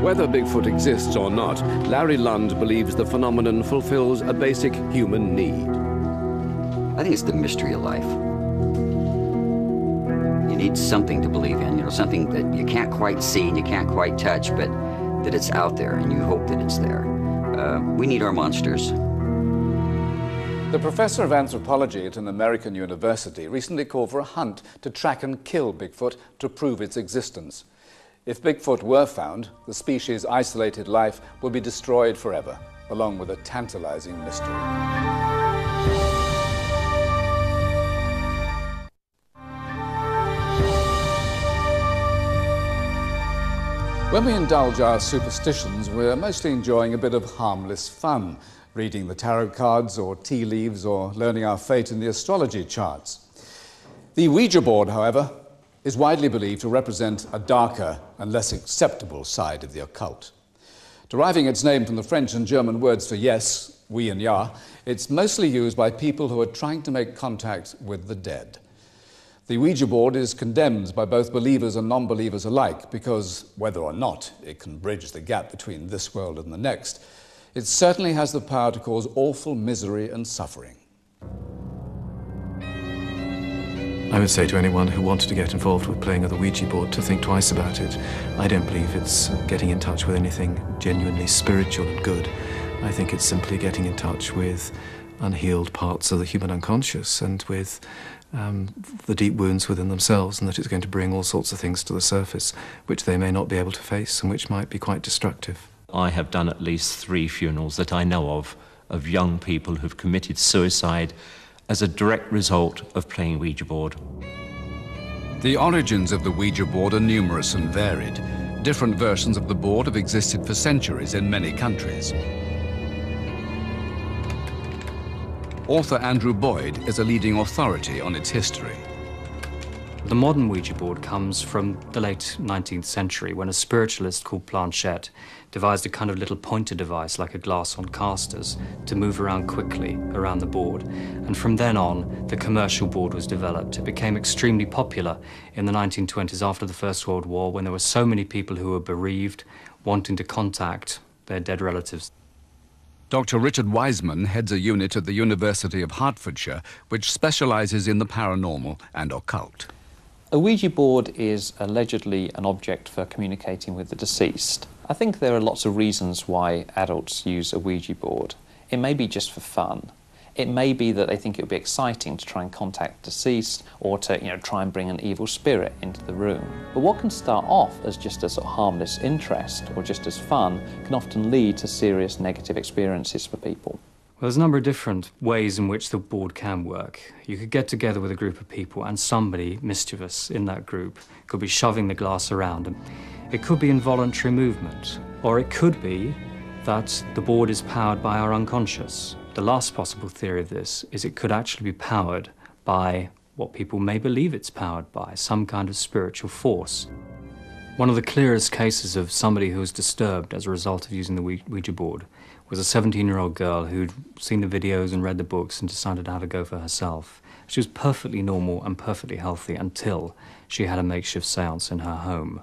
Whether Bigfoot exists or not, Larry Lund believes the phenomenon fulfills a basic human need. I think it's the mystery of life. You need something to believe in, you know, something that you can't quite see and you can't quite touch, but that it's out there and you hope that it's there. We need our monsters. The professor of anthropology at an American university recently called for a hunt to track and kill Bigfoot to prove its existence. If Bigfoot were found, the species' isolated life would be destroyed forever, along with a tantalizing mystery. When we indulge our superstitions, we're mostly enjoying a bit of harmless fun, reading the tarot cards or tea leaves or learning our fate in the astrology charts. The Ouija board, however, is widely believed to represent a darker and less acceptable side of the occult. Deriving its name from the French and German words for yes, oui and ja, it's mostly used by people who are trying to make contact with the dead. The Ouija board is condemned by both believers and non-believers alike because, whether or not it can bridge the gap between this world and the next, it certainly has the power to cause awful misery and suffering. I would say to anyone who wanted to get involved with playing with the Ouija board to think twice about it. I don't believe it's getting in touch with anything genuinely spiritual and good. I think it's simply getting in touch with unhealed parts of the human unconscious and with the deep wounds within themselves, and that it's going to bring all sorts of things to the surface which they may not be able to face and which might be quite destructive. I have done at least 3 funerals that I know of young people who've committed suicide as a direct result of playing Ouija board. The origins of the Ouija board are numerous and varied. Different versions of the board have existed for centuries in many countries. Author Andrew Boyd is a leading authority on its history. The modern Ouija board comes from the late 19th century when a spiritualist called Planchette devised a kind of little pointer device like a glass on casters to move around quickly around the board. And from then on, the commercial board was developed. It became extremely popular in the 1920s after the First World War when there were so many people who were bereaved wanting to contact their dead relatives. Dr. Richard Wiseman heads a unit at the University of Hertfordshire which specializes in the paranormal and occult. A Ouija board is allegedly an object for communicating with the deceased. I think there are lots of reasons why adults use a Ouija board. It may be just for fun. It may be that they think it would be exciting to try and contact the deceased or to, try and bring an evil spirit into the room. But what can start off as just a sort of harmless interest or just as fun can often lead to serious negative experiences for people. Well, there's a number of different ways in which the board can work. You could get together with a group of people and somebody mischievous in that group could be shoving the glass around. And it could be involuntary movement, or it could be that the board is powered by our unconscious. The last possible theory of this is it could actually be powered by what people may believe it's powered by, some kind of spiritual force. One of the clearest cases of somebody who was disturbed as a result of using the Ouija board was a 17-year-old girl who'd seen the videos and read the books and decided to have a go for herself. She was perfectly normal and perfectly healthy until she had a makeshift seance in her home.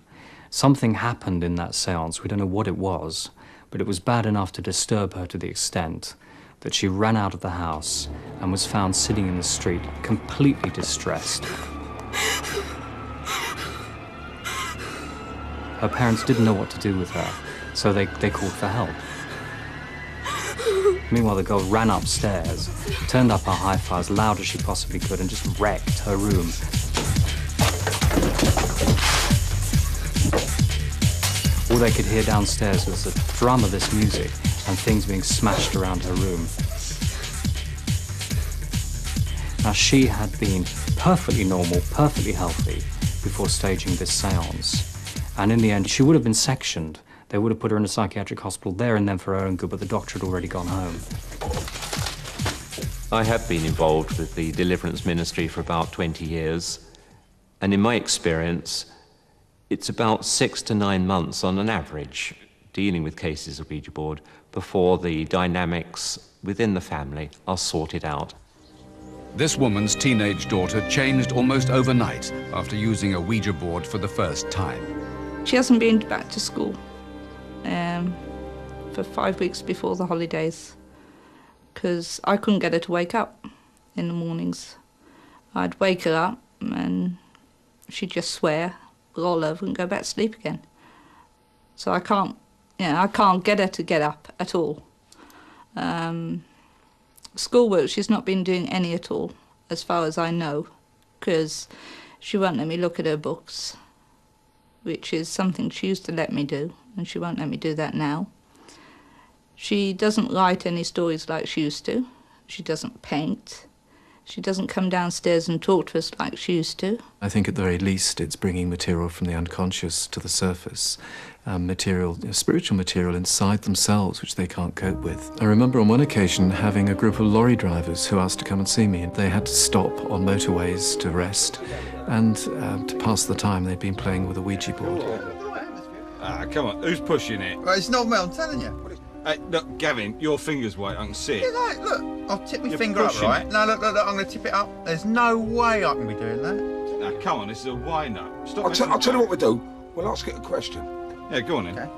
Something happened in that seance, we don't know what it was, but it was bad enough to disturb her to the extent that she ran out of the house and was found sitting in the street, completely distressed. Her parents didn't know what to do with her, so they called for help. Meanwhile, the girl ran upstairs, turned up her hi-fi as loud as she possibly could, and just wrecked her room. All they could hear downstairs was the drum of this music and things being smashed around her room. Now, she had been perfectly normal, perfectly healthy before staging this seance. And in the end, she would have been sectioned. They would have put her in a psychiatric hospital there and then for her own good, but the doctor had already gone home. I have been involved with the Deliverance Ministry for about 20 years, and in my experience, it's about 6 to 9 months on an average dealing with cases of Ouija board before the dynamics within the family are sorted out. This woman's teenage daughter changed almost overnight after using a Ouija board for the first time. She hasn't been back to school. for 5 weeks before the holidays, because I couldn't get her to wake up in the mornings. I'd wake her up and she'd just swear, roll over and go back to sleep again. So I can't get her to get up at all. Schoolwork, she's not been doing any at all, as far as I know, because she won't let me look at her books, which is something she used to let me do, and she won't let me do that now. She doesn't write any stories like she used to. She doesn't paint. She doesn't come downstairs and talk to us like she used to. I think at the very least it's bringing material from the unconscious to the surface, spiritual material inside themselves which they can't cope with. I remember on one occasion having a group of lorry drivers who asked to come and see me, and they had to stop on motorways to rest, and to pass the time they'd been playing with a Ouija board. Ah, come on, who's pushing it? Well, it's not me, I'm telling you. Hey, look, Gavin, your finger's white, I can see it. Yeah, like, look, I'll tip my You're finger up, pushing right? it. No, look, I'm going to tip it up. There's no way I can be doing that. Now, come on, this is a wino. Stop. I'll tell you what we do. We'll ask it a question. Yeah, go on then. Okay.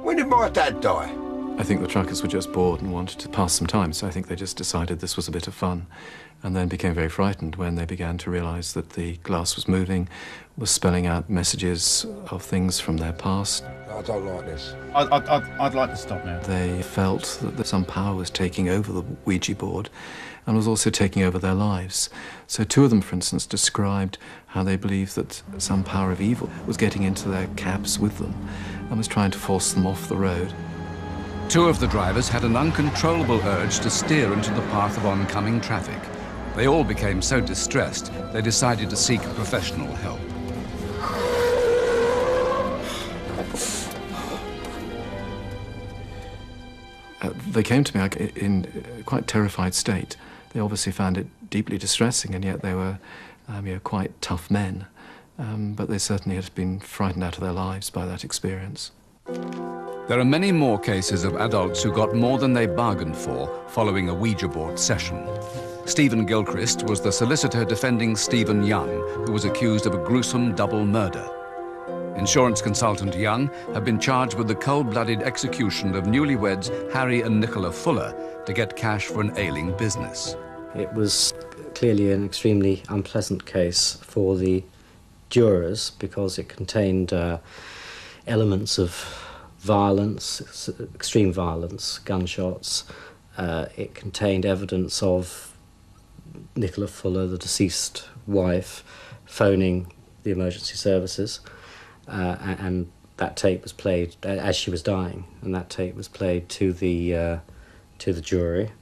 When did my dad die? I think the truckers were just bored and wanted to pass some time, so I think they just decided this was a bit of fun, and then became very frightened when they began to realise that the glass was moving, was spelling out messages of things from their past. I don't like this. I'd like to stop now. They felt that some power was taking over the Ouija board and was also taking over their lives. So two of them, for instance, described how they believed that some power of evil was getting into their cabs with them and was trying to force them off the road. Two of the drivers had an uncontrollable urge to steer into the path of oncoming traffic. They all became so distressed, they decided to seek professional help. They came to me in a quite terrified state. They obviously found it deeply distressing, and yet they were quite tough men. But they certainly had been frightened out of their lives by that experience. There are many more cases of adults who got more than they bargained for following a Ouija board session. Stephen Gilchrist was the solicitor defending Stephen Young, who was accused of a gruesome double murder. Insurance consultant Young had been charged with the cold-blooded execution of newlyweds Harry and Nicola Fuller to get cash for an ailing business. It was clearly an extremely unpleasant case for the jurors because it contained elements of violence, extreme violence, gunshots. It contained evidence of Nicola Fuller, the deceased wife, phoning the emergency services. And that tape was played as she was dying, and that tape was played to the jury.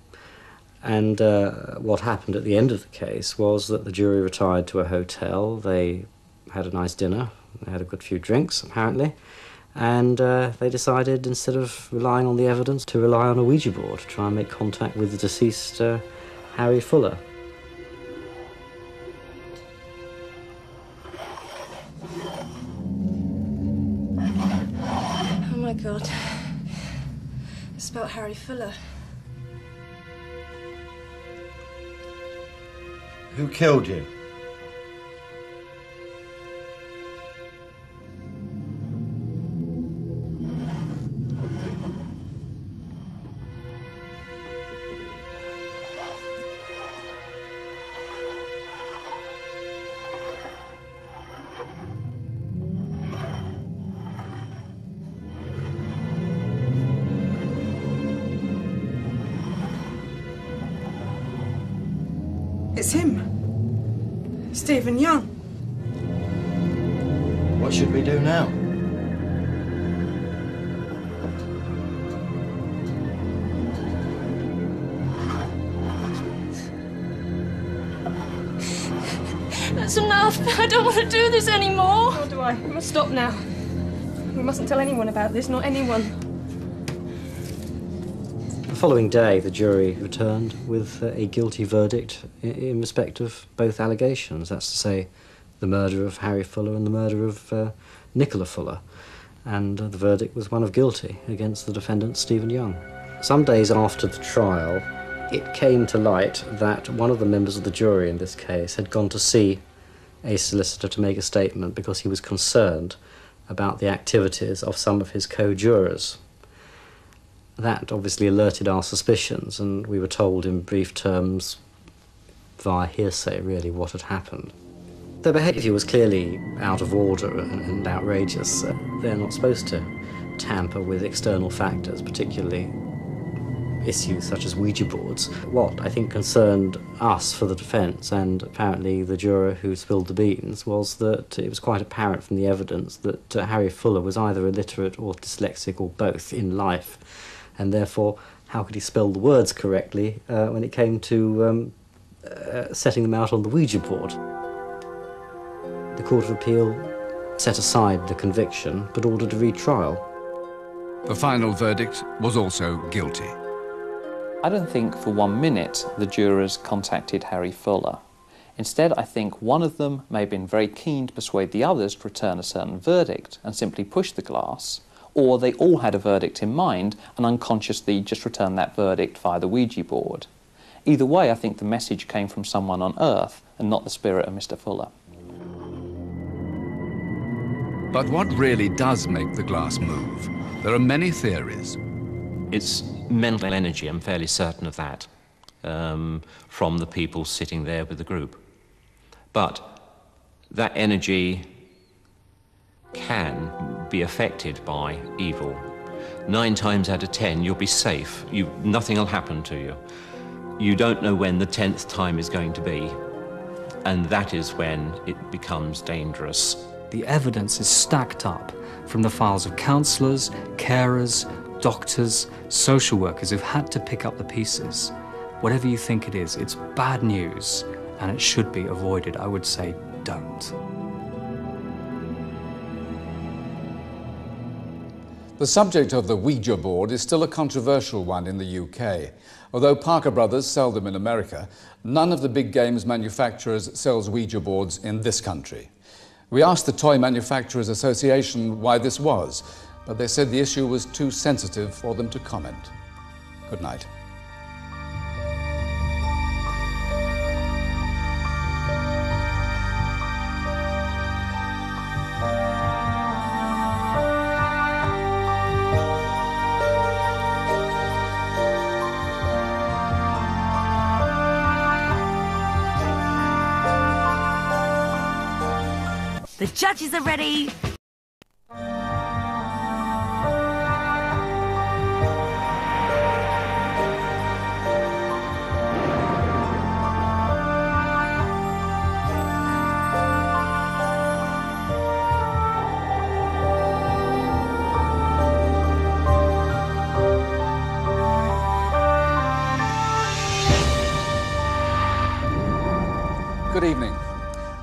And what happened at the end of the case was that the jury retired to a hotel. They had a nice dinner, they had a good few drinks, apparently, and they decided, instead of relying on the evidence, to rely on a Ouija board to try and make contact with the deceased Harry Fuller. Oh my God. It's about Harry Fuller. Who killed you? It's him. Stephen Young. What should we do now? That's enough. I don't want to do this anymore. Nor do I. We must stop now. We mustn't tell anyone about this, not anyone. The following day, the jury returned with a guilty verdict in respect of both allegations. That's to say, the murder of Harry Fuller and the murder of Nicola Fuller. And the verdict was one of guilty against the defendant, Stephen Young. Some days after the trial, it came to light that one of the members of the jury in this case had gone to see a solicitor to make a statement because he was concerned about the activities of some of his co-jurors. That obviously alerted our suspicions, and we were told in brief terms, via hearsay really, what had happened. Their behaviour was clearly out of order and outrageous. They're not supposed to tamper with external factors, particularly issues such as Ouija boards. What I think concerned us for the defence, and apparently the juror who spilled the beans, was that it was quite apparent from the evidence that Harry Fuller was either illiterate or dyslexic or both in life, and therefore how could he spell the words correctly when it came to setting them out on the Ouija board. The Court of Appeal set aside the conviction but ordered a retrial. The final verdict was also guilty. I don't think for 1 minute the jurors contacted Harry Fuller. Instead, I think one of them may have been very keen to persuade the others to return a certain verdict and simply push the glass, or they all had a verdict in mind and unconsciously just returned that verdict via the Ouija board. Either way, I think the message came from someone on Earth and not the spirit of Mr. Fuller. But what really does make the glass move? There are many theories. It's mental energy, I'm fairly certain of that, from the people sitting there with the group. But that energy can be affected by evil. 9 times out of 10, you'll be safe. Nothing will happen to you. You don't know when the 10th time is going to be, and that is when it becomes dangerous. The evidence is stacked up from the files of counsellors, carers, doctors, social workers who've had to pick up the pieces. Whatever you think it is, it's bad news, and it should be avoided. I would say don't. The subject of the Ouija board is still a controversial one in the UK. Although Parker Brothers sell them in America, none of the big games manufacturers sells Ouija boards in this country. We asked the Toy Manufacturers Association why this was, but they said the issue was too sensitive for them to comment. Good night. The judges are ready. Good evening.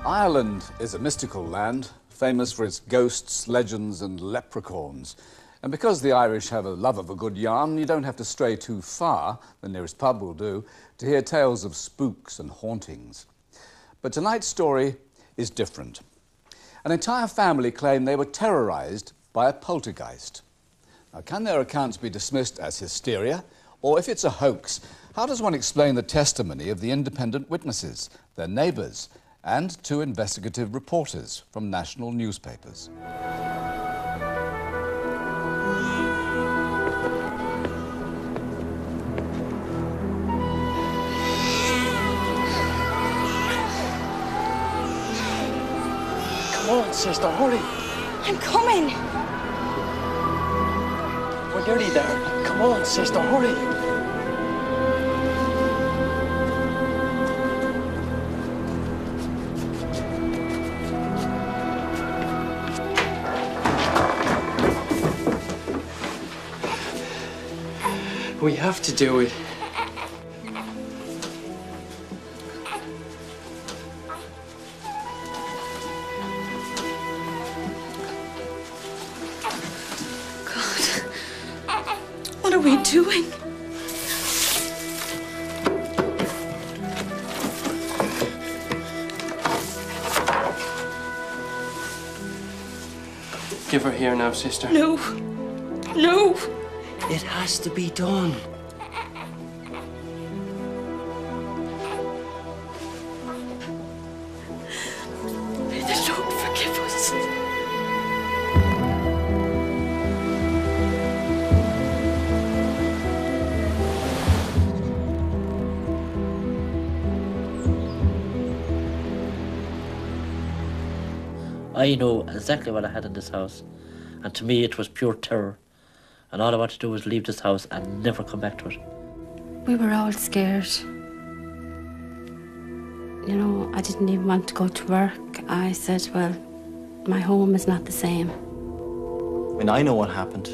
Ireland is a mystical land, famous for its ghosts, legends and leprechauns. And because the Irish have a love of a good yarn, you don't have to stray too far, the nearest pub will do, to hear tales of spooks and hauntings. But tonight's story is different. An entire family claim they were terrorised by a poltergeist. Now, can their accounts be dismissed as hysteria? Or if it's a hoax, how does one explain the testimony of the independent witnesses, their neighbours, and 2 investigative reporters from national newspapers? Come on, sister, hurry. I'm coming. We're nearly there. Come on, sister, hurry. We have to do it. God, what are we doing? Give her here now, sister. No. No. It has to be done. May the Lord forgive us. I know exactly what I had in this house, and to me it was pure terror. And all I wanted to do was leave this house and never come back to it. We were all scared. You know, I didn't even want to go to work. I said, well, my home is not the same. I mean, I know what happened.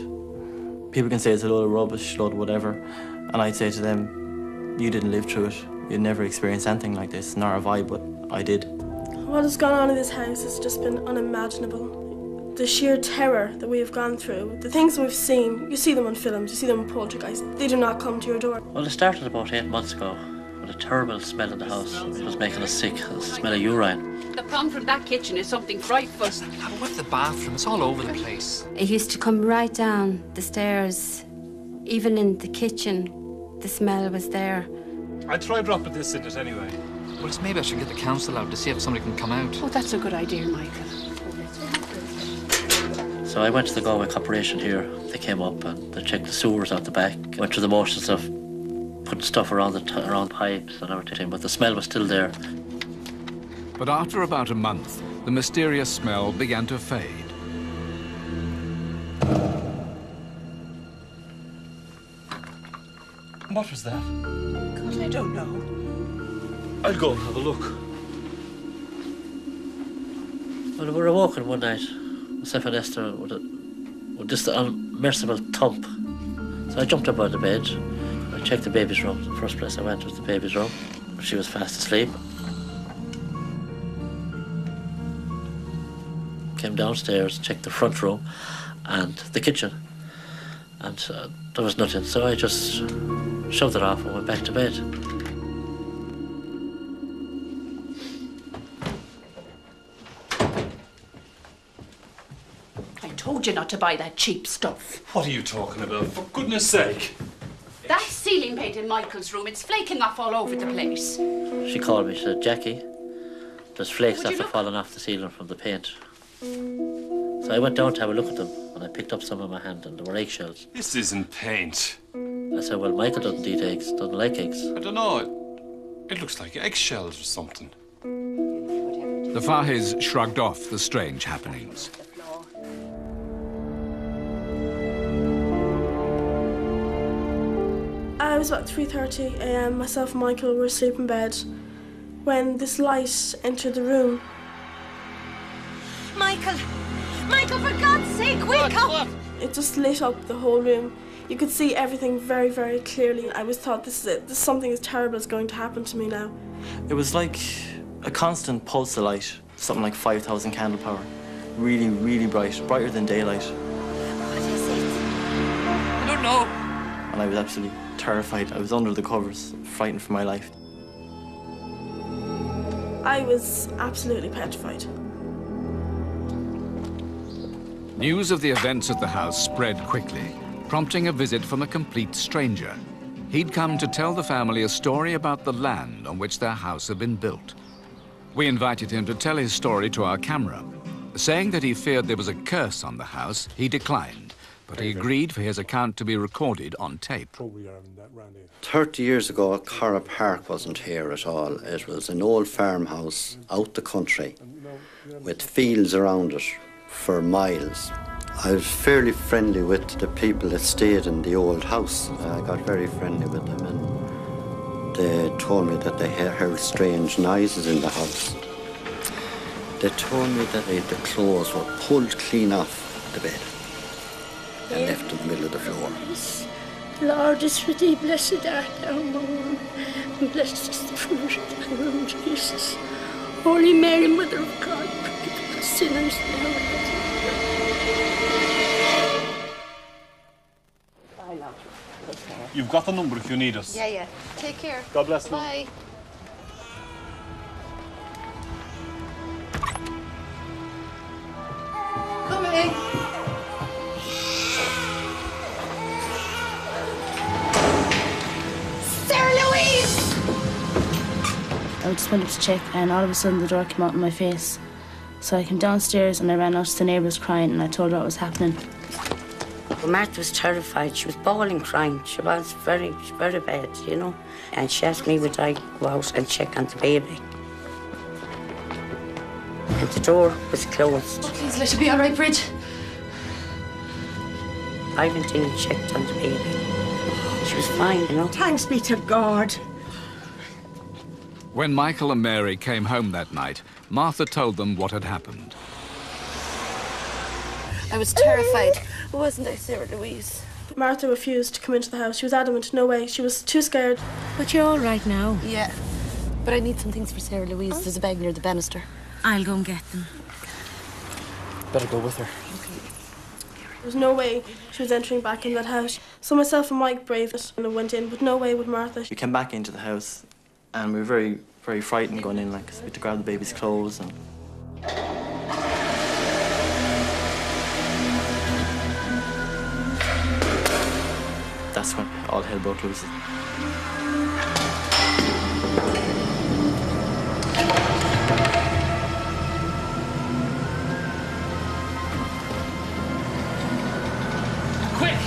People can say it's a load of rubbish, load of whatever, and I'd say to them, you didn't live through it. You'd never experienced anything like this, nor have I, but I did. What has gone on in this house has just been unimaginable. The sheer terror that we have gone through, the things we've seen, you see them on films, you see them in Poltergeist, they do not come to your door. Well, it started about 8 months ago with a terrible smell in the house. It was making us sick, the smell of urine. The pond from that kitchen is something frightful. But with the bathroom, it's all over the place. It used to come right down the stairs. Even in the kitchen, the smell was there. I'd try dropping this in it anyway. Well, it's maybe I should get the council out to see if somebody can come out. Oh, that's a good idea, Michael. So I went to the Galway Corporation here. They came up and they checked the sewers out the back. Went through the motions of putting stuff around around pipes and everything, but the smell was still there. But after about a month, the mysterious smell began to fade. What was that? God, I don't know. I'll go and have a look. Well, we were walking one night, myself and Esther, with just an unmerciful thump. So I jumped up out of the bed. I checked the baby's room. The first place I went was the baby's room. She was fast asleep. Came downstairs, checked the front room and the kitchen. And there was nothing, so I just shoved it off and went back to bed. I told you not to buy that cheap stuff. What are you talking about? For goodness sake. That ceiling paint in Michael's room, it's flaking off all over the place. She called me, she said, Jackie, there's flakes after falling off the ceiling from the paint. So I went down to have a look at them, and I picked up some in my hand, and there were eggshells. This isn't paint. I said, well, Michael doesn't eat eggs, doesn't like eggs. I don't know. It looks like eggshells or something. The Fahis shrugged off the strange happenings. It was about 3:30 a.m. Myself and Michael were asleep in bed when this light entered the room. Michael! Michael, for God's sake, wake up! It just lit up the whole room. You could see everything very, very clearly. I was thought, this is it. This something terrible is going to happen to me now. It was like a constant pulse of light, something like 5,000 candle power. Really, really bright, brighter than daylight. What is it? I don't know. And I was absolutely terrified. I was under the covers, frightened for my life. I was absolutely petrified. News of the events at the house spread quickly, prompting a visit from a complete stranger. He'd come to tell the family a story about the land on which their house had been built. We invited him to tell his story to our camera. Saying that he feared there was a curse on the house, he declined, but he agreed for his account to be recorded on tape. 30 years ago, Cara Park wasn't here at all. It was an old farmhouse out the country with fields around it for miles. I was fairly friendly with the people that stayed in the old house. I got very friendly with them, and they told me that they heard strange noises in the house. They told me that the clothes were pulled clean off the bed and left in the middle of the floor. Lord is with thee, blessed art thou among women, and blessed is the fruit of thy womb, Jesus. Holy Mary, Mother of God, pray for us sinners now and at the You've got the number if you need us. Yeah. Take care. God bless you. Bye. Coming. Sarah Louise! I just went up to check, and all of a sudden the door came out in my face. So I came downstairs and I ran out to the neighbours crying, and I told her what was happening. Well, Martha was terrified. She was bawling, crying. She was very bad, you know. And she asked me would I go out and check on the baby. And The door was closed. Oh, please let it be all right, Bridge. I went in and checked on the baby. She was fine, you know. Thanks be to God. When Michael and Mary came home that night, Martha told them what had happened. I was terrified. Wasn't I, Sarah Louise? Martha refused to come into the house. She was adamant, no way. She was too scared. But you're all right now. Yeah. But I need some things for Sarah Louise. There's a bag near the banister. I'll go and get them. Better go with her. There was no way she was entering back in that house. So myself and Mike braved it and went in, but no way would Martha. We came back into the house and we were very, very frightened going in, like, 'cause we had to grab the baby's clothes and... That's when all hell broke loose. Quick!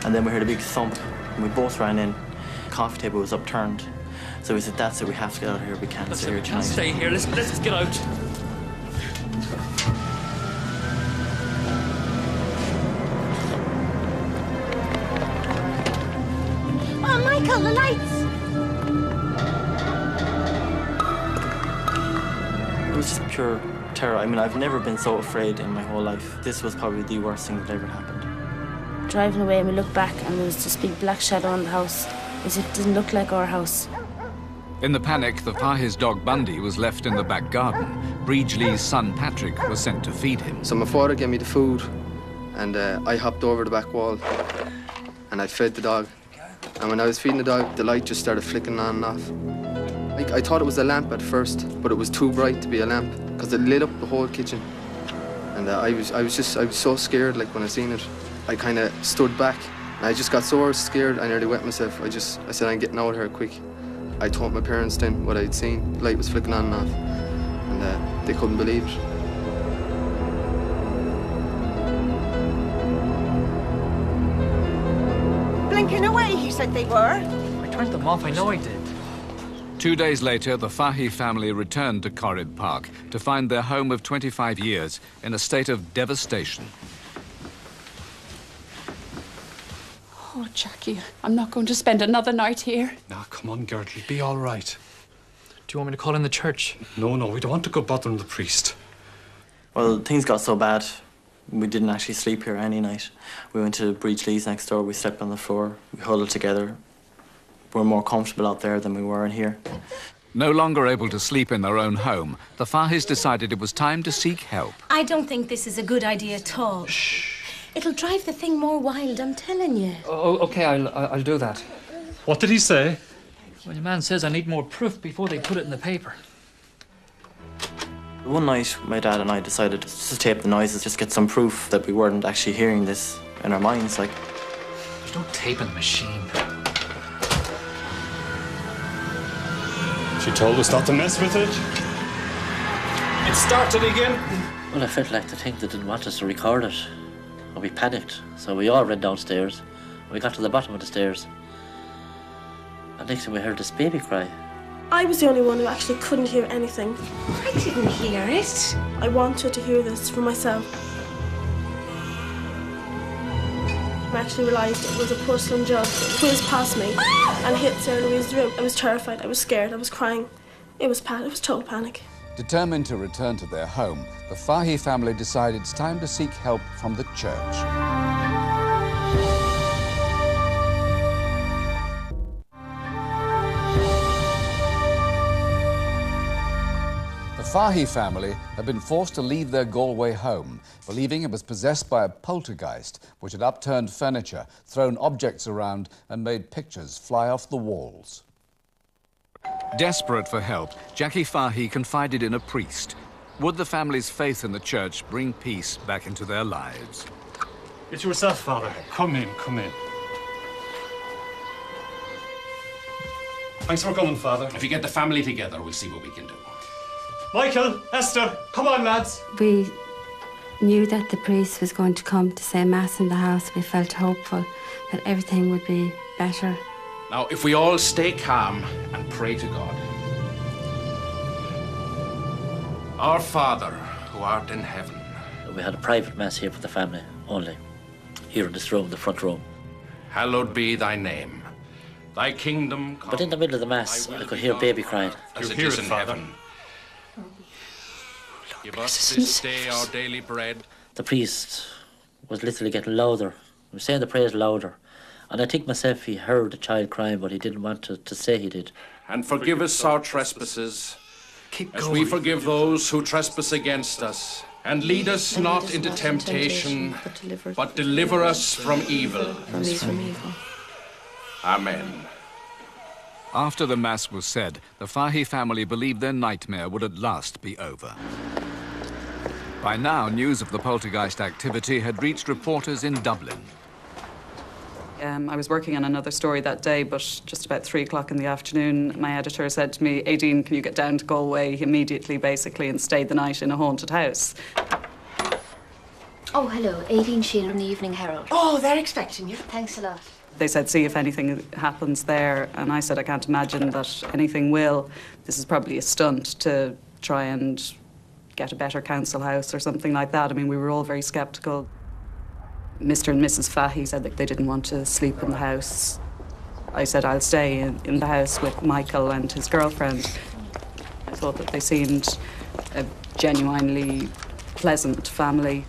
And then we heard a big thump and we both ran in. The coffee table was upturned. So we said, that's it, we have to get out of here. We can't stay here tonight. Stay here. Let's just get out. Oh, Michael, the lights! It was just pure terror. I mean, I've never been so afraid in my whole life. This was probably the worst thing that ever happened. Driving away and we looked back and there was this big black shadow on the house. It didn't look like our house. In the panic, the Fahey's dog Bundy was left in the back garden. Breedley's son Patrick was sent to feed him. So my father gave me the food and I hopped over the back wall and I fed the dog. And when I was feeding the dog, the light just started flicking on and off. I thought it was a lamp at first, but it was too bright to be a lamp because it lit up the whole kitchen. And I was so scared, like, when I seen it. I kind of stood back and I just got so scared I nearly wet myself. I said, I'm getting out of here quick. I told my parents then what I'd seen. The light was flicking on and off and they couldn't believe it. Blinking away, he said they were. I turned them off, I know I did. 2 days later, the Fahey family returned to Corrib Park to find their home of 25 years in a state of devastation. Oh, Jackie, I'm not going to spend another night here. Now, come on, Gertie, be all right. Do you want me to call in the church? No, we don't want to go bothering the priest. Well, things got so bad, we didn't actually sleep here any night. We went to Breedley's next door, we slept on the floor, we huddled together. We're more comfortable out there than we were in here. No longer able to sleep in their own home, the Faheys decided it was time to seek help. I don't think this is a good idea at all. Shh. It'll drive the thing more wild, I'm telling you. Oh, OK, I'll do that. What did he say? Well, your man says I need more proof before they put it in the paper. One night, my dad and I decided to tape the noises, just get some proof that we weren't actually hearing this in our minds, like. There's no tape in the machine. She told us not to mess with it. It started again. Well, I felt like the thing that didn't want us to record it. And we panicked, so we all ran downstairs. We got to the bottom of the stairs. And next thing we heard this baby cry. I was the only one who actually couldn't hear anything. I didn't hear it. I wanted to hear this for myself. I actually realised it was a porcelain jug. It whizzed past me and hit Sarah Louise's room. I was terrified, I was scared, I was crying. It was total panic. Determined to return to their home, the Fahey family decided it's time to seek help from the church. The Fahey family had been forced to leave their Galway home, believing it was possessed by a poltergeist, which had upturned furniture, thrown objects around, and made pictures fly off the walls. Desperate for help, Jackie Fahey confided in a priest. Would the family's faith in the church bring peace back into their lives? It's yourself, Father. Come in. Thanks for coming, Father. If you get the family together, we'll see what we can do. Michael, Esther, come on, lads. We knew that the priest was going to come to say Mass in the house. We felt hopeful that everything would be better Now, if we all stay calm and pray to God. Our Father, who art in heaven. We had a private mass here for the family only. Here in this room, the front room. Hallowed be thy name. Thy kingdom come. But in the middle of the mass, I could hear baby crying. As it is in heaven. Give us this day our daily bread. The priest was literally getting louder. He was saying the prayers louder. And I think myself he heard the child crying, but he didn't want to say he did. And forgive us our trespasses, as we forgive those who trespass against us. And lead us not into temptation, but deliver us from evil. Amen. After the Mass was said, the Fahy family believed their nightmare would at last be over. By now, news of the poltergeist activity had reached reporters in Dublin. I was working on another story that day, but just about 3 o'clock in the afternoon, my editor said to me, Aideen, can you get down to Galway immediately, basically, and stay the night in a haunted house? Oh, hello. Aideen Sheehan from the Evening Herald. Oh, they're expecting you. Thanks a lot. They said, see if anything happens there, and I said, I can't imagine that anything will. This is probably a stunt to try and get a better council house or something like that. I mean, we were all very sceptical. Mr. and Mrs. Fahy said that they didn't want to sleep in the house. I said I'll stay in the house with Michael and his girlfriend. I thought that they seemed a genuinely pleasant family.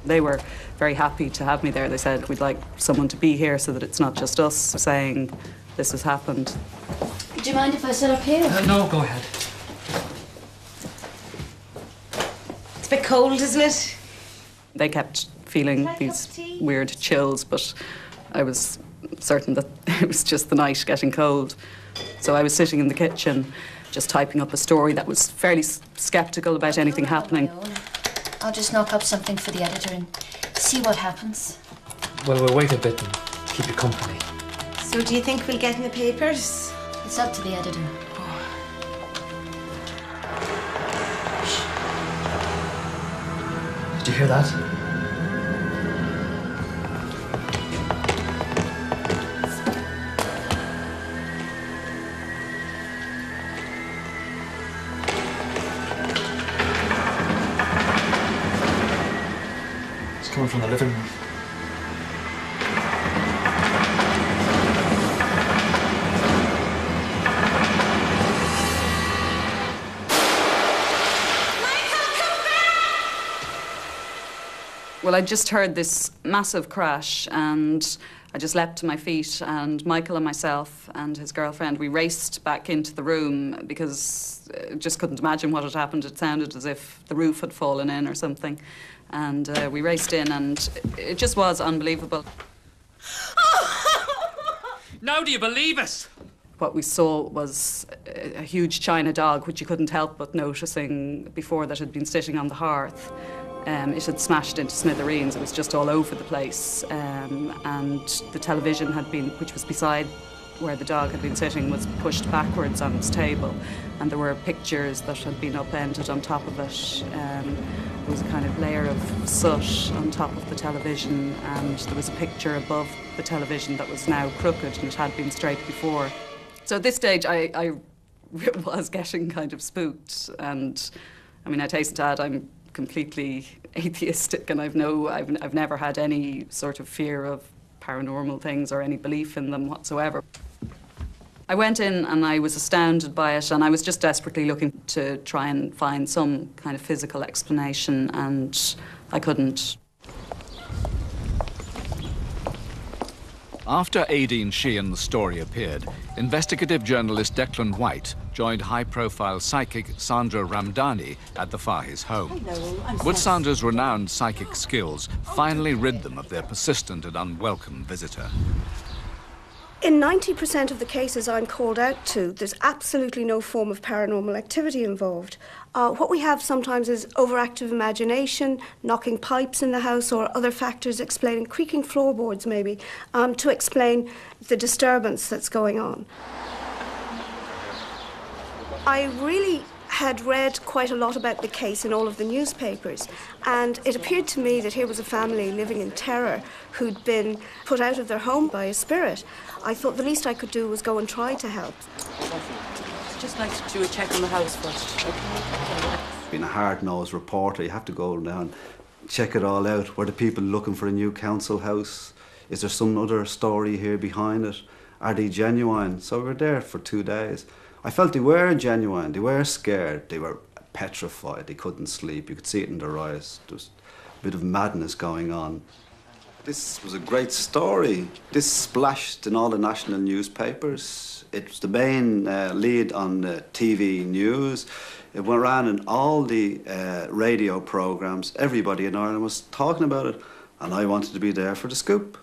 They were very happy to have me there. They said we'd like someone to be here so that it's not just us saying this has happened. Do you mind if I sit up here? No, go ahead. It's a bit cold, isn't it? They kept feeling these weird chills, but I was certain that it was just the night getting cold. So I was sitting in the kitchen, just typing up a story that was fairly sceptical about anything happening. I'll just knock up something for the editor and see what happens. Well, we'll wait a bit and keep you company. So do you think we'll get in the papers? It's up to the editor. Did you hear that? Coming from the living room. Well, I just heard this massive crash and I just leapt to my feet, and Michael and myself and his girlfriend, we raced back into the room because I just couldn't imagine what had happened. It sounded as if the roof had fallen in or something. And we raced in, and it just was unbelievable. Now do you believe us? What we saw was a huge china dog, which you couldn't help but noticing before that had been sitting on the hearth. It had smashed into smithereens. It was just all over the place. And the television had been, which was beside where the dog had been sitting, was pushed backwards on its table. And there were pictures that had been upended on top of it. There was a kind of layer of soot on top of the television, and there was a picture above the television that was now crooked, and it had been straight before. So at this stage, I was getting kind of spooked. And I mean, I'd hasten to add, I'm completely atheistic, and I've never had any sort of fear of paranormal things or any belief in them whatsoever. I went in and I was astounded by it, and I was just desperately looking to try and find some kind of physical explanation, and I couldn't. After Aideen Sheehan's story appeared, investigative journalist Declan White joined high-profile psychic Sandra Ramdani at the Fahy's home. Would Sandra's renowned psychic skills finally rid them of their persistent and unwelcome visitor? In 90% of the cases I'm called out to, there's absolutely no form of paranormal activity involved. What we have sometimes is overactive imagination, knocking pipes in the house, or other factors explaining, creaking floorboards maybe, to explain the disturbance that's going on. I really had read quite a lot about the case in all of the newspapers, and it appeared to me that here was a family living in terror who'd been put out of their home by a spirit. I thought the least I could do was go and try to help. I'd just like to do a check on the house first. Being a hard-nosed reporter, you have to go down, check it all out. Were the people looking for a new council house? Is there some other story here behind it? Are they genuine? So we were there for 2 days. I felt they were genuine, they were scared, they were petrified, they couldn't sleep. You could see it in their eyes. There was a bit of madness going on. This was a great story. This splashed in all the national newspapers. It was the main lead on the TV news. It went around in all the radio programmes. Everybody in Ireland was talking about it, and I wanted to be there for the scoop.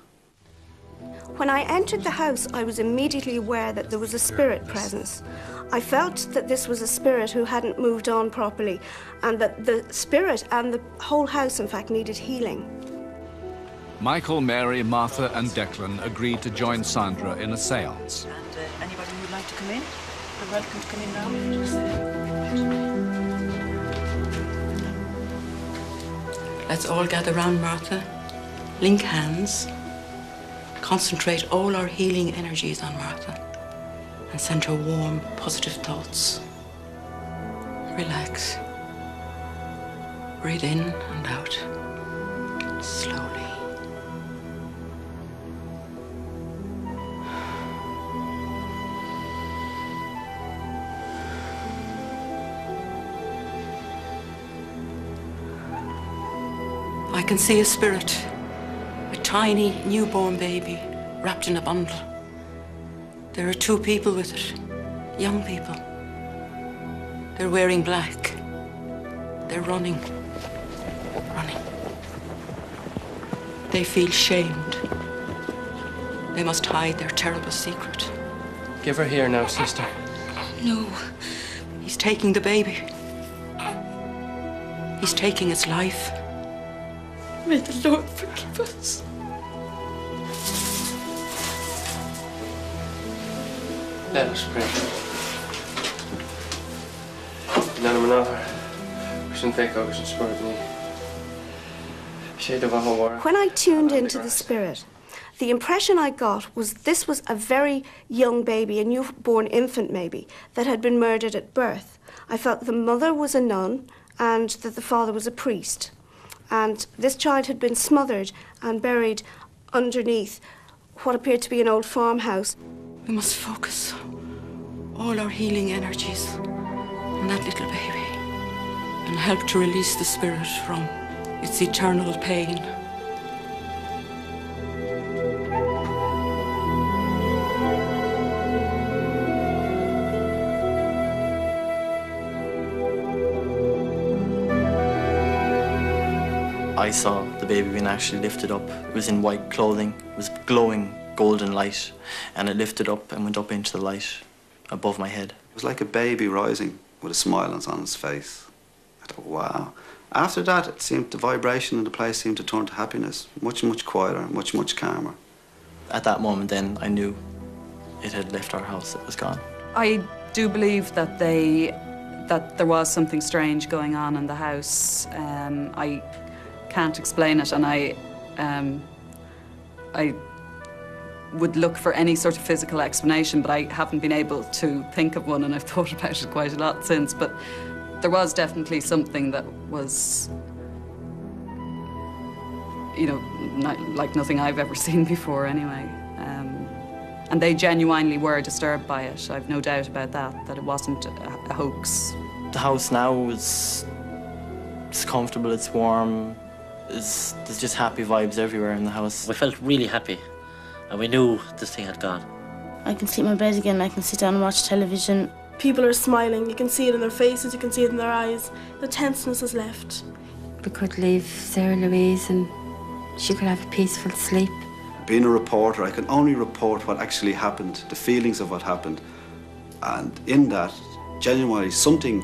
When I entered the house, I was immediately aware that there was a spirit presence. I felt that this was a spirit who hadn't moved on properly, and that the spirit and the whole house, in fact, needed healing. Michael, Mary, Martha and Declan agreed to join Sandra in a séance. And anybody who'd like to come in, you're welcome to come in now. Let's all gather round Martha, link hands, concentrate all our healing energies on Martha, and send her warm, positive thoughts. Relax. Breathe in and out, slowly. I can see a spirit, a tiny newborn baby wrapped in a bundle. There are 2 people with it, young people. They're wearing black. They're running. They feel shamed. They must hide their terrible secret. Give her here now, sister. No, he's taking the baby. He's taking its life. May the Lord forgive us. Let us pray. When I tuned into the spirit, the impression I got was this was a very young baby, a newborn infant maybe, that had been murdered at birth. I felt the mother was a nun and that the father was a priest. And this child had been smothered and buried underneath what appeared to be an old farmhouse. We must focus all our healing energies on that little baby and help to release the spirit from its eternal pain. I saw the baby being actually lifted up. It was in white clothing, it was glowing golden light, and it lifted up and went up into the light above my head. It was like a baby rising with a smile on its face. I thought, wow. After that, it seemed the vibration in the place seemed to turn to happiness, much, much quieter, much, much calmer. At that moment then, I knew it had left our house, it was gone. I do believe that there was something strange going on in the house. I can't explain it, and I would look for any sort of physical explanation, but I haven't been able to think of one, and I've thought about it quite a lot since. But there was definitely something that was, you know, like nothing I've ever seen before anyway. And they genuinely were disturbed by it. I've no doubt about that it wasn't a hoax. The house now is comfortable, it's warm, there's just happy vibes everywhere in the house. We felt really happy, and we knew this thing had gone. I can sleep in my bed again, I can sit down and watch television. People are smiling, you can see it in their faces, you can see it in their eyes. The tenseness is left. We could leave Sarah Louise and she could have a peaceful sleep. Being a reporter, I can only report what actually happened, the feelings of what happened. And in that, genuinely, something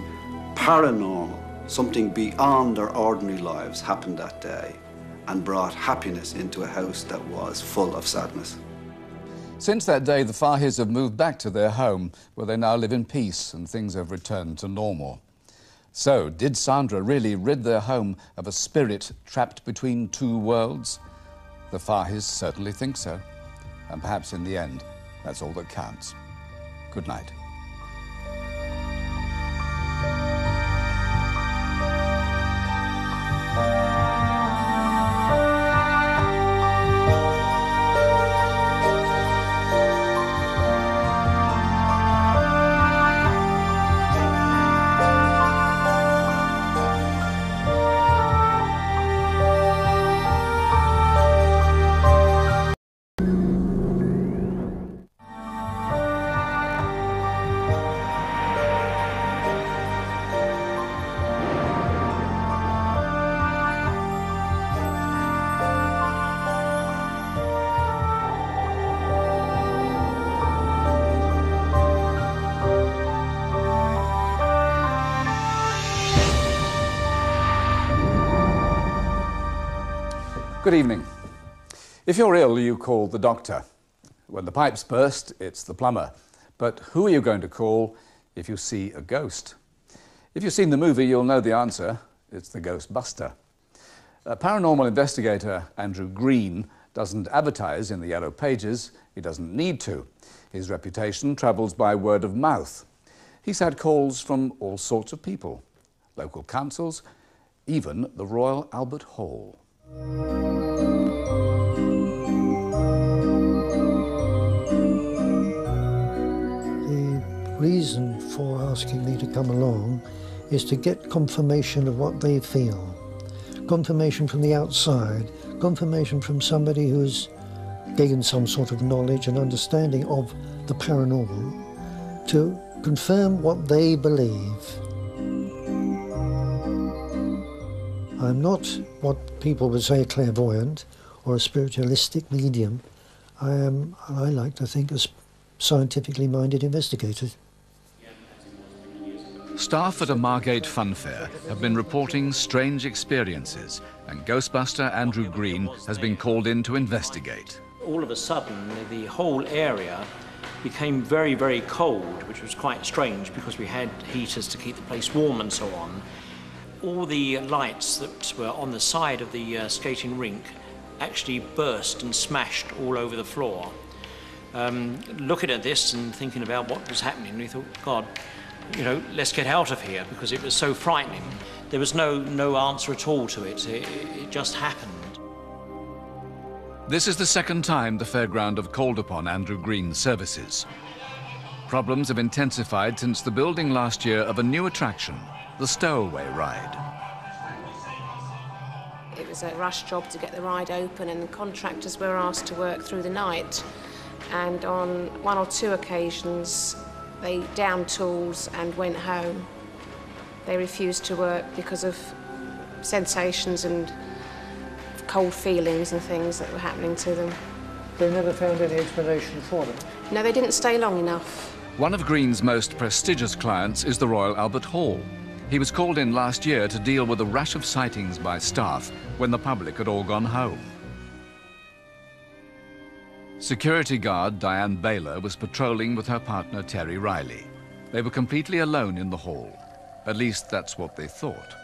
paranormal, something beyond our ordinary lives happened that day and brought happiness into a house that was full of sadness. Since that day, the Fahis have moved back to their home, where they now live in peace and things have returned to normal. So, did Sandra really rid their home of a spirit trapped between two worlds? The Fahis certainly think so. And perhaps in the end, that's all that counts. Good night. Good evening. If you're ill, you call the doctor. When the pipes burst, it's the plumber. But who are you going to call if you see a ghost? If you've seen the movie, you'll know the answer. It's the Ghostbuster. Paranormal investigator Andrew Green doesn't advertise in the Yellow Pages. He doesn't need to. His reputation travels by word of mouth. He's had calls from all sorts of people, local councils, even the Royal Albert Hall. The reason for asking me to come along is to get confirmation of what they feel. Confirmation from the outside, confirmation from somebody who's gained some sort of knowledge and understanding of the paranormal, to confirm what they believe. I'm not what people would say clairvoyant or a spiritualistic medium. I like to think, a scientifically minded investigator. Staff at a Margate fun fair have been reporting strange experiences, and Ghostbuster Andrew Green has been called in to investigate. All of a sudden, the whole area became very, very cold, which was quite strange because we had heaters to keep the place warm and so on. All the lights that were on the side of the skating rink actually burst and smashed all over the floor. Looking at this and thinking about what was happening, we thought, God, you know, let's get out of here, because it was so frightening. There was no answer at all to it. It just happened. This is the second time the fairground have called upon Andrew Green's services. Problems have intensified since the building last year of a new attraction, the Stowaway Ride. It was a rush job to get the ride open, and the contractors were asked to work through the night. And on one or two occasions, they downed tools and went home. They refused to work because of sensations and cold feelings and things that were happening to them. They never found any explanation for them? No, they didn't stay long enough. One of Green's most prestigious clients is the Royal Albert Hall. He was called in last year to deal with a rash of sightings by staff when the public had all gone home. Security guard Diane Baylor was patrolling with her partner Terry Riley. They were completely alone in the hall. At least that's what they thought.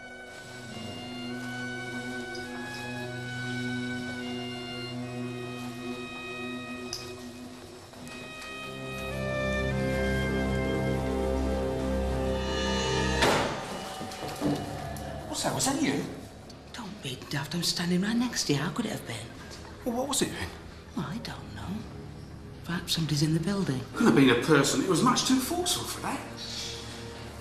What's that? Was that you? Don't be daft. I'm standing right next to you. How could it have been? Well, what was it then? Well, I don't know. Perhaps somebody's in the building. Couldn't have been a person. It was much too forceful for that.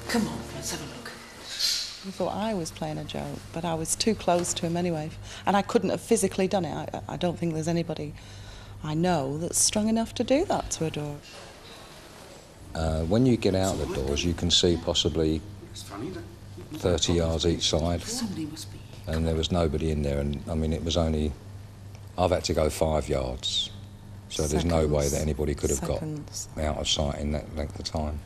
Come on, let's have a look. I thought I was playing a joke, but I was too close to him anyway, and I couldn't have physically done it. I don't think there's anybody I know that's strong enough to do that to a door. When you get out the doors, you can see possibly 30 yards each side, and there was nobody in there, and I mean, it was only, I've had to go 5 yards, so there's no way that anybody could have got out of sight in that length of time.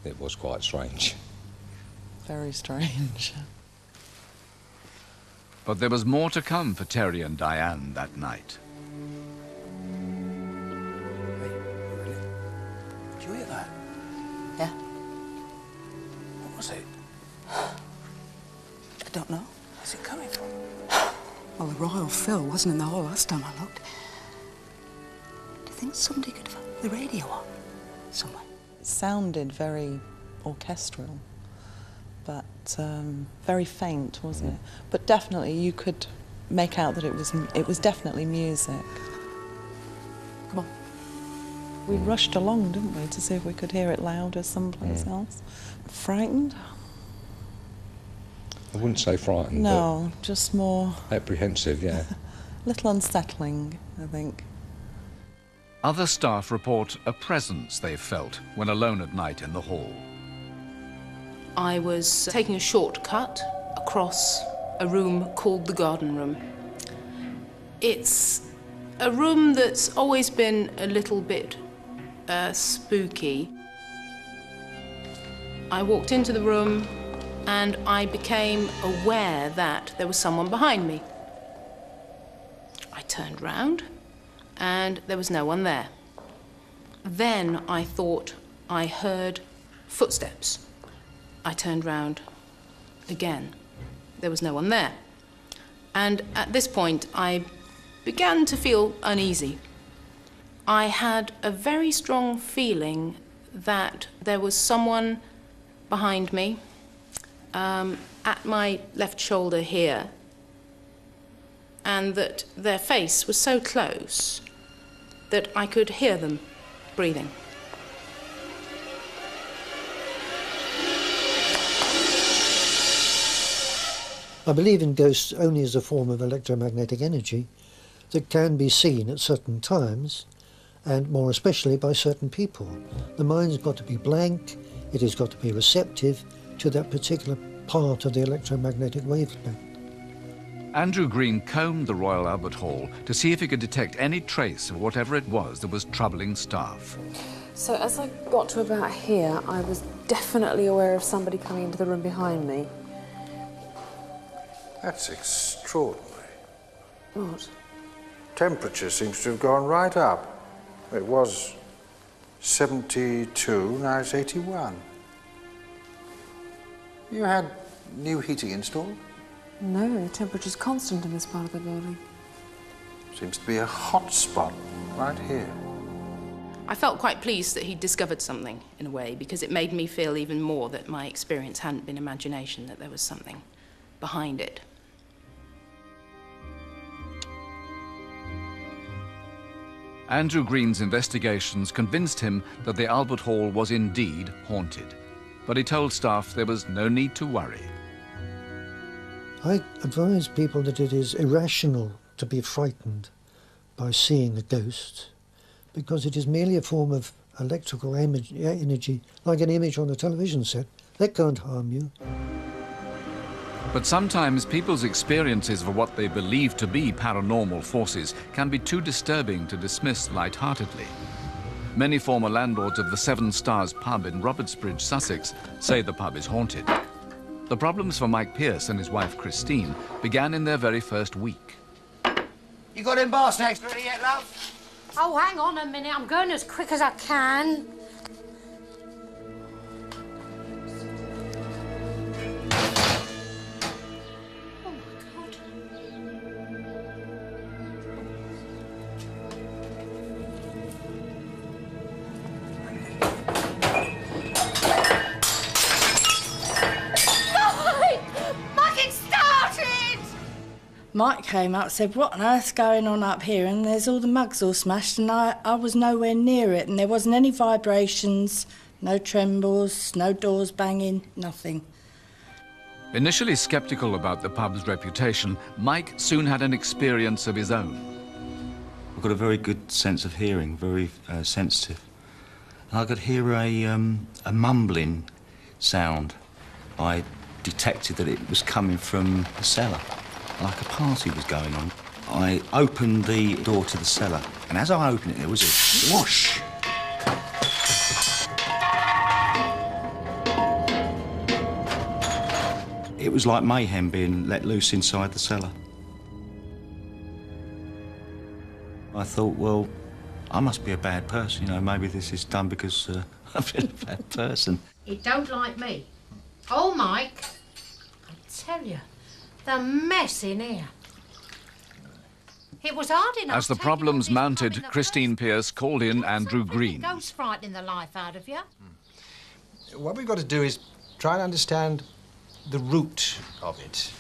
It was quite strange. Very strange. But there was more to come for Terry and Diane that night. Did you hear that? Yeah. don't know. Where's it coming from? Well, the royal fill wasn't in the hall last time I looked. Do you think somebody could have had the radio on somewhere? It sounded very orchestral, but very faint, wasn't it? But definitely you could make out that it was definitely music. Come on. We rushed along, didn't we, to see if we could hear it louder someplace else. Frightened? I wouldn't say frightened. No, just more... apprehensive, yeah. A little unsettling, I think. Other staff report a presence they felt when alone at night in the hall. I was taking a shortcut across a room called the garden room. It's a room that's always been a little bit spooky. I walked into the room and I became aware that there was someone behind me. I turned round and there was no one there. Then I thought I heard footsteps. I turned round again. There was no one there. And at this point, I began to feel uneasy. I had a very strong feeling that there was someone behind me, at my left shoulder here, and that their face was so close that I could hear them breathing. I believe in ghosts only as a form of electromagnetic energy that can be seen at certain times, and more especially by certain people. The mind's got to be blank, it has got to be receptive to that particular part of the electromagnetic wavelength. Andrew Green combed the Royal Albert Hall to see if he could detect any trace of whatever it was that was troubling staff. So as I got to about here, I was definitely aware of somebody coming into the room behind me. That's extraordinary. What? Temperature seems to have gone right up. It was 72, now it's 81. You had new heating installed? No, the temperature's constant in this part of the building. Seems to be a hot spot right here. I felt quite pleased that he'd discovered something, in a way, because it made me feel even more that my experience hadn't been imagination, that there was something behind it. Andrew Green's investigations convinced him that the Albert Hall was indeed haunted, but he told staff there was no need to worry. I advise people that it is irrational to be frightened by seeing a ghost, because it is merely a form of electrical energy, like an image on a television set. That can't harm you. But sometimes people's experiences of what they believe to be paranormal forces can be too disturbing to dismiss lightheartedly. Many former landlords of the Seven Stars pub in Robertsbridge, Sussex, say the pub is haunted. The problems for Mike Pierce and his wife Christine began in their very first week. You got them bar snacks ready yet, love? Oh, hang on a minute. I'm going as quick as I can. Mike came up and said, what on earth's going on up here? And there's all the mugs all smashed, and I was nowhere near it, and there wasn't any vibrations, no trembles, no doors banging, nothing. Initially sceptical about the pub's reputation, Mike soon had an experience of his own. I've got a very good sense of hearing, very sensitive. And I could hear a mumbling sound. I detected that it was coming from the cellar. Like a party was going on. I opened the door to the cellar, and as I opened it, there was a whoosh. It was like mayhem being let loose inside the cellar. I thought, well, I must be a bad person, you know, maybe this is done because I've been a bad person. It don't like me. Oh, Mike, I tell you, The mess in here. It was hard enough. As the problems mounted, Christine Pearce called in Andrew Green. Ghost frightening the life out of you. What we've got to do is try and understand the root of it.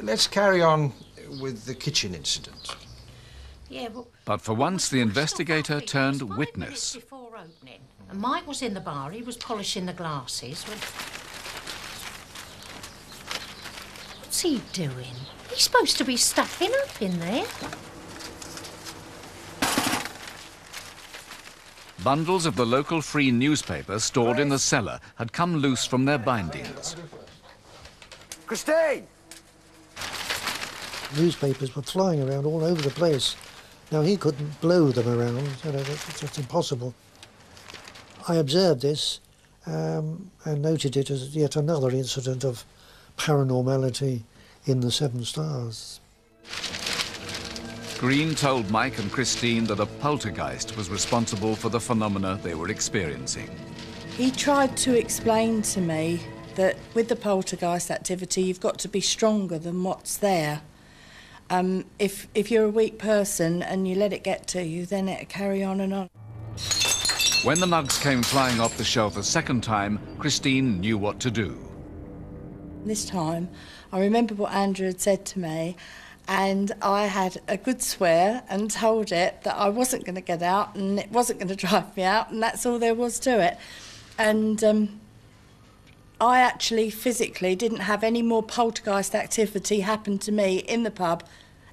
Let's carry on with the kitchen incident. Yeah, But for once, the investigator turned witness. before opening, and Mike was in the bar. He was polishing the glasses when... What's he doing? He's supposed to be stuffing up in there. Bundles of the local free newspaper stored in the cellar had come loose from their bindings. Christine! Newspapers were flying around all over the place. Now, he couldn't blow them around, that's impossible. I observed this and noted it as yet another incident of paranormality in the Seven Stars. Green told Mike and Christine that a poltergeist was responsible for the phenomena they were experiencing. He tried to explain to me that with the poltergeist activity, you've got to be stronger than what's there. If you're a weak person and you let it get to you, then it'll carry on and on. When the mugs came flying off the shelf a second time, Christine knew what to do. This time, I remember what Andrew had said to me, and I had a good swear and told it that I wasn't going to get out and it wasn't going to drive me out, and that's all there was to it. And I actually physically didn't have any more poltergeist activity happen to me in the pub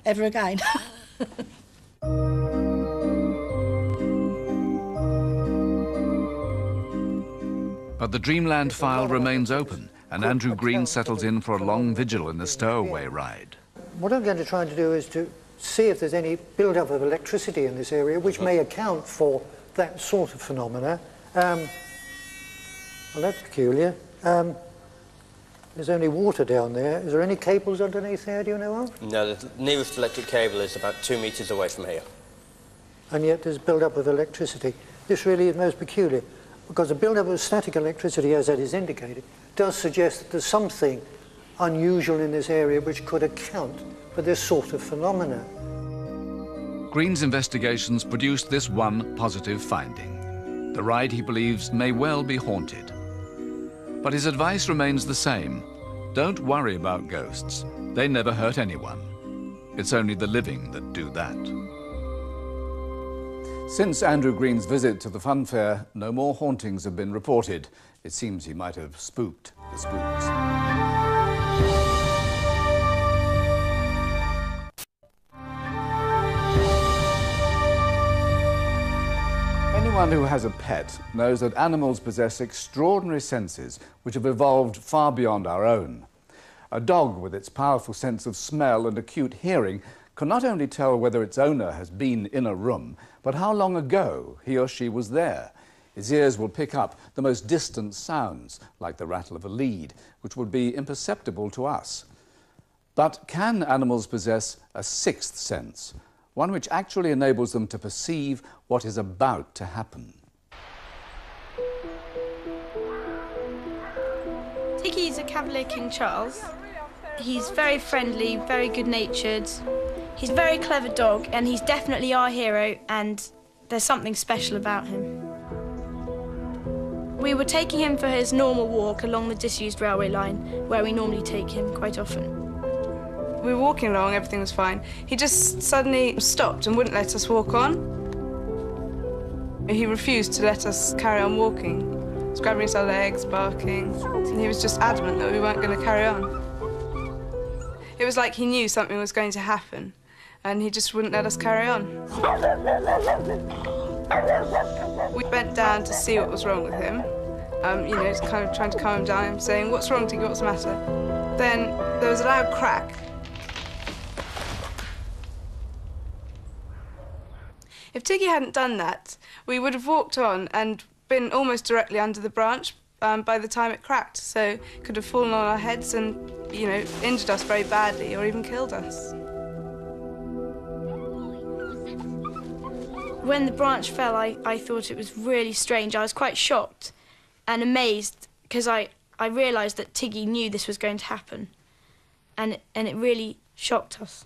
ever again. But the Dreamland file remains open, and Andrew Green settles in for a long vigil in the stowaway ride. What I'm going to try to do is to see if there's any build-up of electricity in this area which may account for that sort of phenomena. Well, that's peculiar. There's only water down there. Is there any cables underneath there, do you know of? No, the nearest electric cable is about 2 metres away from here. And yet there's build-up of electricity. This really is most peculiar, because the build-up of static electricity, as that is indicated, does suggest that there's something unusual in this area which could account for this sort of phenomena. Green's investigations produced this one positive finding. The ride, he believes, may well be haunted. But his advice remains the same. Don't worry about ghosts. They never hurt anyone. It's only the living that do that. Since Andrew Green's visit to the fun fair, no more hauntings have been reported. It seems he might have spooked the spooks. Anyone who has a pet knows that animals possess extraordinary senses which have evolved far beyond our own. A dog with its powerful sense of smell and acute hearing can not only tell whether its owner has been in a room, but how long ago he or she was there. His ears will pick up the most distant sounds, like the rattle of a lead, which would be imperceptible to us. But can animals possess a sixth sense, one which actually enables them to perceive what is about to happen? Tiggy's a Cavalier King Charles. He's very friendly, very good-natured. He's a very clever dog, and he's definitely our hero, and there's something special about him. We were taking him for his normal walk along the disused railway line, where we normally take him quite often. We were walking along, everything was fine. He just suddenly stopped and wouldn't let us walk on. He refused to let us carry on walking. He was grabbing our legs, barking, and he was just adamant that we weren't going to carry on. It was like he knew something was going to happen, and he just wouldn't let us carry on. We went down to see what was wrong with him, you know, kind of trying to calm him down, saying, "What's wrong, Tiggy, what's the matter?" Then there was a loud crack. If Tiggy hadn't done that, we would have walked on and been almost directly under the branch by the time it cracked, so it could have fallen on our heads and, you know, injured us very badly or even killed us. When the branch fell, I thought it was really strange. I was quite shocked and amazed because I realised that Tiggy knew this was going to happen. and it really shocked us.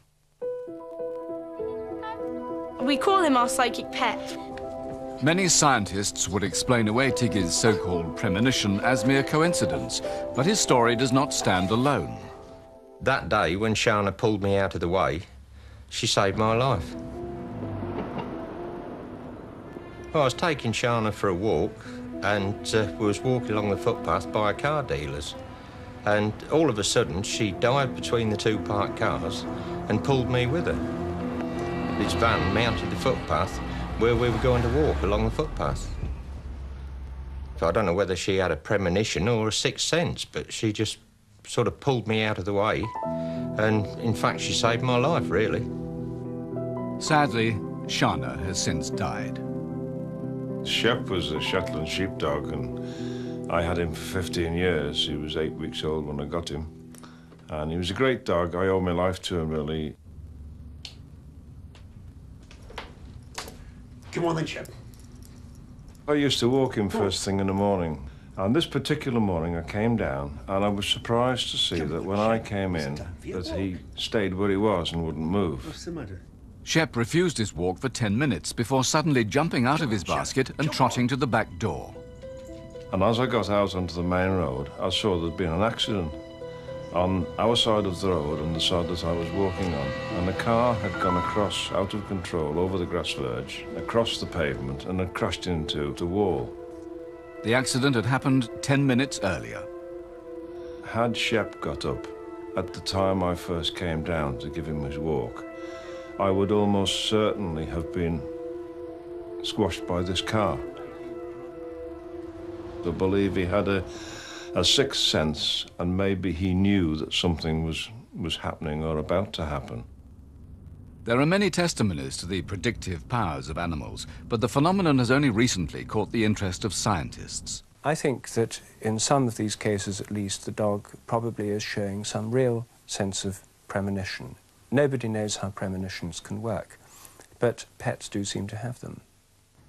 We call him our psychic pet. Many scientists would explain away Tiggy's so-called premonition as mere coincidence, but his story does not stand alone. That day, when Shana pulled me out of the way, she saved my life. Well, I was taking Shana for a walk, and we was walking along the footpath by a car dealer's. And all of a sudden, she dived between the two parked cars and pulled me with her. This van mounted the footpath where we were going to walk along the footpath. So I don't know whether she had a premonition or a sixth sense, but she just sort of pulled me out of the way, and in fact, she saved my life, really. Sadly, Shana has since died. Shep was a Shetland sheepdog, and I had him for 15 years. He was 8 weeks old when I got him, and he was a great dog. I owe my life to him, really. Come on then, Shep. I used to walk him first thing in the morning. And this particular morning, I came down, and I was surprised to see that when I came in, that he stayed where he was and wouldn't move. What's the matter? Shep refused his walk for 10 minutes before suddenly jumping out of his basket and trotting to the back door. And as I got out onto the main road, I saw there'd been an accident on our side of the road and the side that I was walking on. And the car had gone across, out of control, over the grass verge, across the pavement, and had crashed into the wall. The accident had happened 10 minutes earlier. Had Shep got up at the time I first came down to give him his walk, I would almost certainly have been squashed by this car. I believe he had a sixth sense, and maybe he knew that something was happening or about to happen. There are many testimonies to the predictive powers of animals, but the phenomenon has only recently caught the interest of scientists. I think that in some of these cases, at least, the dog probably is showing some real sense of premonition. Nobody knows how premonitions can work, but pets do seem to have them.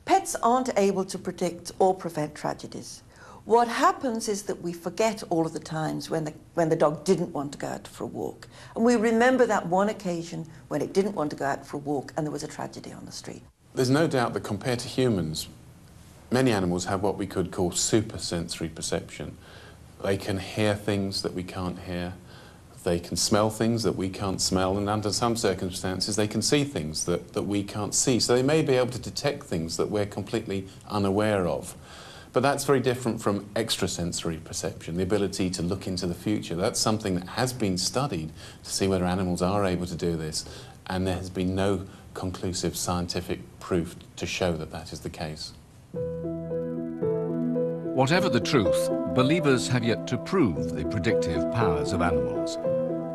Pets aren't able to predict or prevent tragedies. What happens is that we forget all of the times when the dog didn't want to go out for a walk. And we remember that one occasion when it didn't want to go out for a walk and there was a tragedy on the street. There's no doubt that compared to humans, many animals have what we could call supersensory perception. They can hear things that we can't hear. They can smell things that we can't smell, and under some circumstances they can see things that we can't see. So they may be able to detect things that we're completely unaware of. But that's very different from extrasensory perception, the ability to look into the future. That's something that has been studied to see whether animals are able to do this, and there has been no conclusive scientific proof to show that that is the case. Whatever the truth, believers have yet to prove the predictive powers of animals.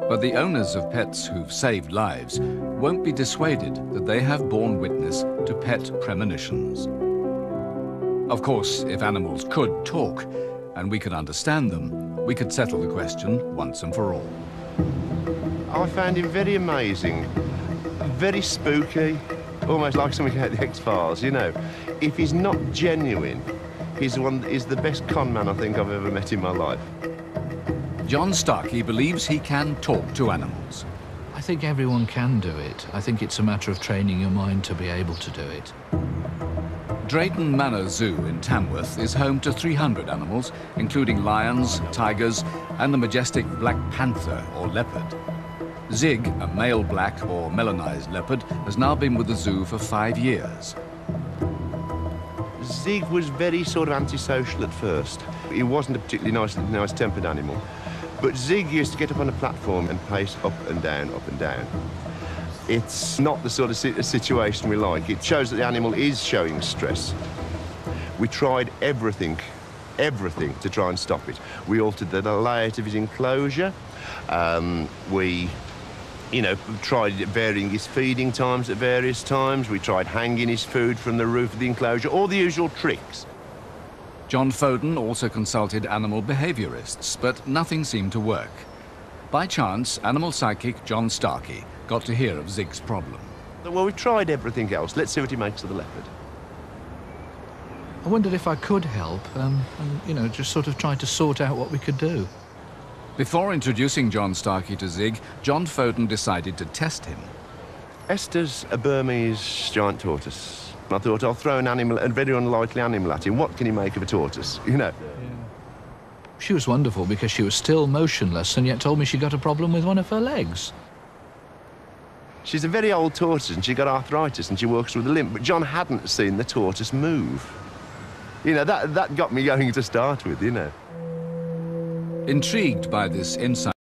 But the owners of pets who've saved lives won't be dissuaded that they have borne witness to pet premonitions. Of course, if animals could talk and we could understand them, we could settle the question once and for all. I found him very amazing, very spooky, almost like something out of the X-Files, you know. If he's not genuine, he's the best con man I think I've ever met in my life. John Starkey believes he can talk to animals. I think everyone can do it. I think it's a matter of training your mind to be able to do it. Drayton Manor Zoo in Tamworth is home to 300 animals, including lions, tigers, and the majestic black panther or leopard. Zig, a male black or melanized leopard, has now been with the zoo for 5 years. Zig was very sort of antisocial at first. He wasn't a particularly nice-tempered animal. But Zig used to get up on a platform and pace up and down, up and down. It's not the sort of situation we like. It shows that the animal is showing stress. We tried everything to try and stop it. We altered the layout of his enclosure. We tried varying his feeding times at various times. We tried hanging his food from the roof of the enclosure, all the usual tricks. John Foden also consulted animal behaviorists, but nothing seemed to work. By chance, animal psychic John Starkey got to hear of Zig's problem. Well, we tried everything else. Let's see what he makes of the leopard. I wondered if I could help and just sort of try to sort out what we could do. Before introducing John Starkey to Zig, John Foden decided to test him. Esther's a Burmese giant tortoise. I thought I'll throw an animal, a very unlikely animal at him. What can he make of a tortoise, you know? She was wonderful because she was still motionless and yet told me she got a problem with one of her legs. She's a very old tortoise and she got arthritis and she walks with a limp, but John hadn't seen the tortoise move. You know, that got me going to start with, you know. Intrigued by this insight,